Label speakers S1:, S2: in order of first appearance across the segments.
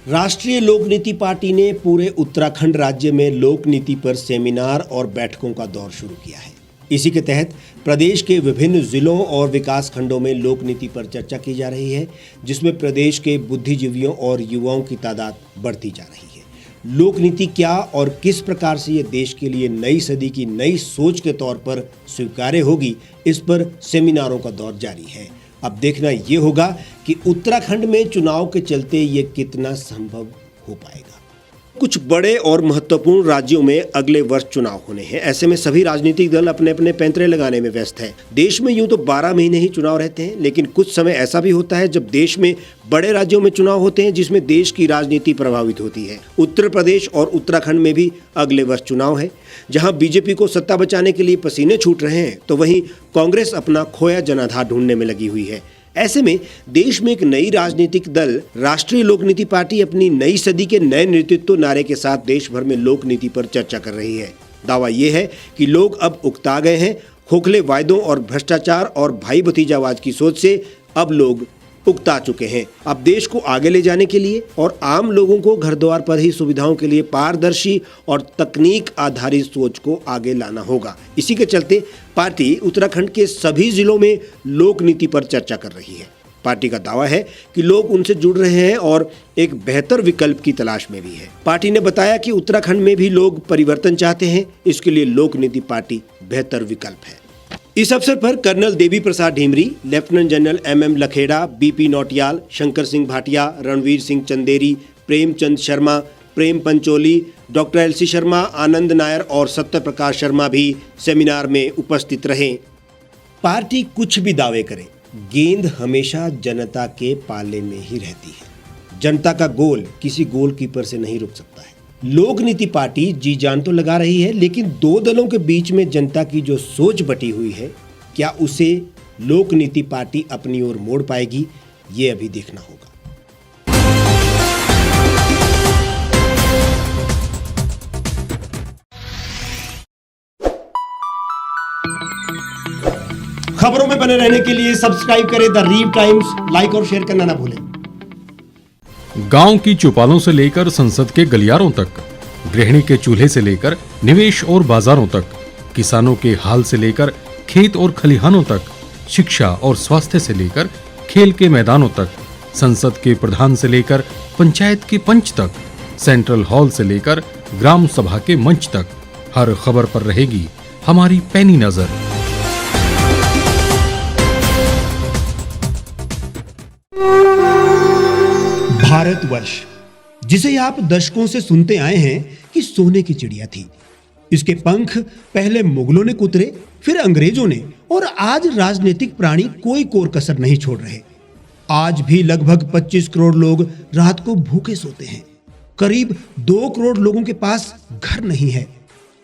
S1: राष्ट्रीय लोक नीति पार्टी ने पूरे उत्तराखंड राज्य में लोक नीति पर सेमिनार और बैठकों का दौर शुरू किया है। इसी के तहत प्रदेश के विभिन्न जिलों और विकास खंडों में लोक नीति पर चर्चा की जा रही है, जिसमें प्रदेश के बुद्धिजीवियों और युवाओं की तादाद बढ़ती जा रही है। लोक नीति क्या और किस प्रकार से ये देश के लिए नई सदी की नई सोच के तौर पर स्वीकार्य होगी, इस पर सेमिनारों का दौर जारी है। अब देखना ये होगा कि उत्तराखंड में चुनाव के चलते ये कितना संभव हो पाएगा। कुछ बड़े और महत्वपूर्ण राज्यों में अगले वर्ष चुनाव होने हैं। ऐसे में सभी राजनीतिक दल अपने अपने पैंतरे लगाने में व्यस्त हैं। देश में यूं तो 12 महीने ही चुनाव रहते हैं, लेकिन कुछ समय ऐसा भी होता है जब देश में बड़े राज्यों में चुनाव होते हैं, जिसमें देश की राजनीति प्रभावित होती है। उत्तर प्रदेश और उत्तराखंड में भी अगले वर्ष चुनाव है। जहां बीजेपी को सत्ता बचाने के लिए पसीने छूट रहे हैं, तो वहीं कांग्रेस अपना खोया जनाधार ढूंढने में लगी हुई है। ऐसे में देश में एक नई राजनीतिक दल राष्ट्रीय लोक नीति पार्टी अपनी नई सदी के नए नेतृत्व नारे के साथ देश भर में लोक नीति पर चर्चा कर रही है। दावा यह है कि लोग अब उकता गए हैं। खोखले वायदों और भ्रष्टाचार और भाई भतीजावाद की सोच से अब लोग उकता चुके हैं। अब देश को आगे ले जाने के लिए और आम लोगों को घर द्वार पर ही सुविधाओं के लिए पारदर्शी और तकनीक आधारित सोच को आगे लाना होगा। इसी के चलते पार्टी उत्तराखंड के सभी जिलों में लोक नीति पर चर्चा कर रही है। पार्टी का दावा है कि लोग उनसे जुड़ रहे हैं और एक बेहतर विकल्प की तलाश में भी है। पार्टी ने बताया कि उत्तराखंड में भी लोग परिवर्तन चाहते हैं, इसके लिए लोक नीति पार्टी बेहतर विकल्प है। इस अवसर पर colonel Devi Prasad Dhimri, lieutenant general MM Lakhera, BP Nautiyal, Shankar Singh Bhatia, Ranveer Singh Chanderi, Premchand Sharma, Prem Pancholi, doctor LC Sharma, Anand Nair और सत्य प्रकाश शर्मा भी सेमिनार में उपस्थित रहे। पार्टी कुछ भी दावे करे, गेंद हमेशा जनता के पाले में ही रहती है। जनता का गोल किसी गोलकीपर से नहीं रुक सकता है। लोक नीति पार्टी जी जान तो लगा रही है, लेकिन दो दलों के बीच में जनता की जो सोच बटी हुई है, क्या उसे लोक नीति पार्टी अपनी ओर मोड़ पाएगी, ये अभी देखना होगा। खबरों में बने रहने के लिए सब्सक्राइब करें द रीव टाइम्स, लाइक और शेयर करना ना भूलें।
S2: गांव की चौपालों से लेकर संसद के गलियारों तक, गृहिणी के चूल्हे से लेकर निवेश और बाजारों तक, किसानों के हाल से लेकर खेत और खलिहानों तक, शिक्षा और स्वास्थ्य से लेकर खेल के मैदानों तक, संसद के प्रधान से लेकर पंचायत के पंच तक, सेंट्रल हॉल से लेकर ग्राम सभा के मंच तक, हर खबर पर रहेगी हमारी पैनी नजर।
S1: भारतवर्ष, जिसे आप दशकों से सुनते आए हैं कि सोने की चिड़िया थी। इसके पंख पहले मुगलों ने कुतरे, फिर अंग्रेजों ने, और आज राजनीतिक प्राणी कोई कोर कसर नहीं छोड़ रहे। आज भी लगभग 25 करोड़ लोग रात को भूखे सोते हैं। करीब 2 करोड़ लोगों के पास घर नहीं है।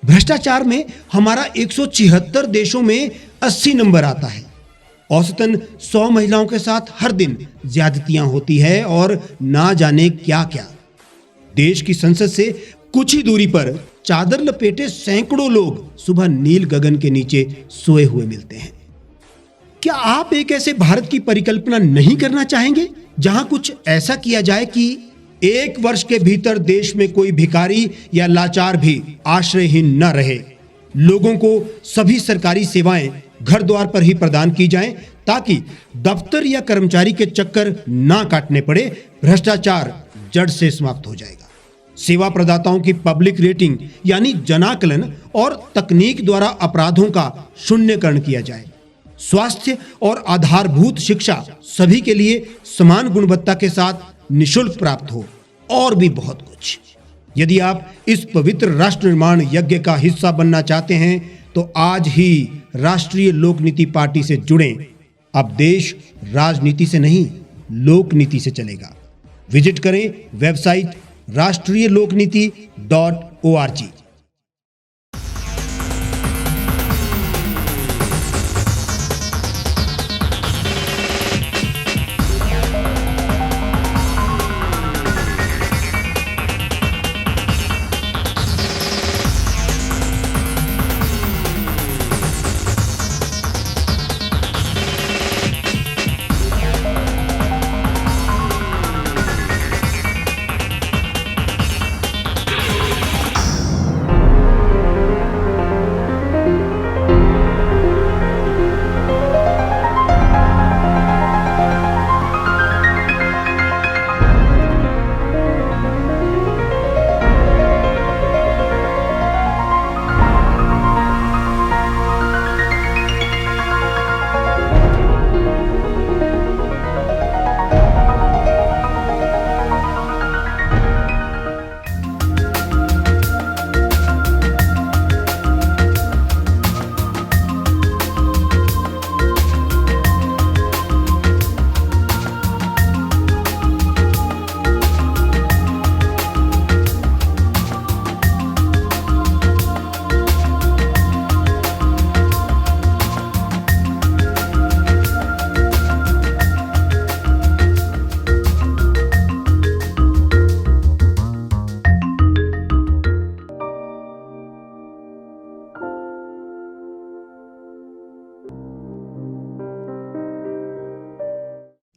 S1: भ्रष्टाचार में हमारा 176 देशों में 80 नंबर आता है। औसतन 100 महिलाओं के साथ हर दिन ज्यादतियां होती है और ना जाने क्या क्या। देश की संसद से कुछ ही दूरी पर चादर लपेटे सैकड़ों लोग सुबह नील गगन के नीचे सोए हुए मिलते हैं। क्या आप एक ऐसे भारत की परिकल्पना नहीं करना चाहेंगे, जहां कुछ ऐसा किया जाए कि 1 वर्ष के भीतर देश में कोई भिखारी या लाचार भी आश्रयहीन न रहे? लोगों को सभी सरकारी सेवाएं घर द्वार पर ही प्रदान की जाएं, ताकि दफ्तर या कर्मचारी के चक्कर ना काटने पड़े। भ्रष्टाचार जड़ से समाप्त हो जाएगा। सेवा प्रदाताओं की पब्लिक रेटिंग यानी जनाकलन और तकनीक द्वारा अपराधों का शून्यकरण किया जाए। स्वास्थ्य और आधारभूत शिक्षा सभी के लिए समान गुणवत्ता के साथ निःशुल्क प्राप्त हो, और भी बहुत कुछ। यदि आप इस पवित्र राष्ट्र निर्माण यज्ञ का हिस्सा बनना चाहते हैं, तो आज ही राष्ट्रीय लोक नीति पार्टी से जुड़ें। अब देश राजनीति से नहीं, लोक नीति से चलेगा। विजिट करें वेबसाइट rashtriyalokniti.org।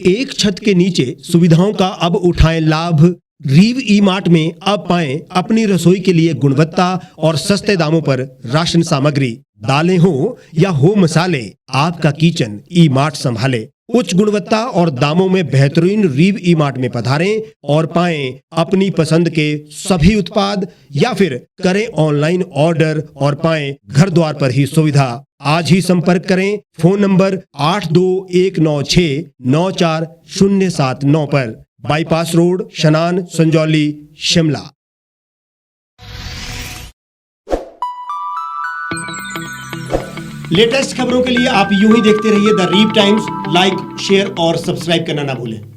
S1: एक छत के नीचे सुविधाओं का अब उठाएं लाभ। रीव ई मार्ट में अब पाएं अपनी रसोई के लिए गुणवत्ता और सस्ते दामों पर राशन सामग्री। दालें हो या हो मसाले, आपका किचन ई मार्ट संभाले। उच्च गुणवत्ता और दामों में बेहतरीन रीव ई मार्ट में पधारें और पाएं अपनी पसंद के सभी उत्पाद, या फिर करें ऑनलाइन ऑर्डर और पाएं घर द्वार पर ही सुविधा। आज ही संपर्क करें फोन नंबर 8219694079 पर, बाईपास रोड, शनान, संजौली, शिमला। लेटेस्ट खबरों के लिए आप यूं ही देखते रहिए द रीव टाइम्स। लाइक, शेयर और सब्सक्राइब करना ना भूलें।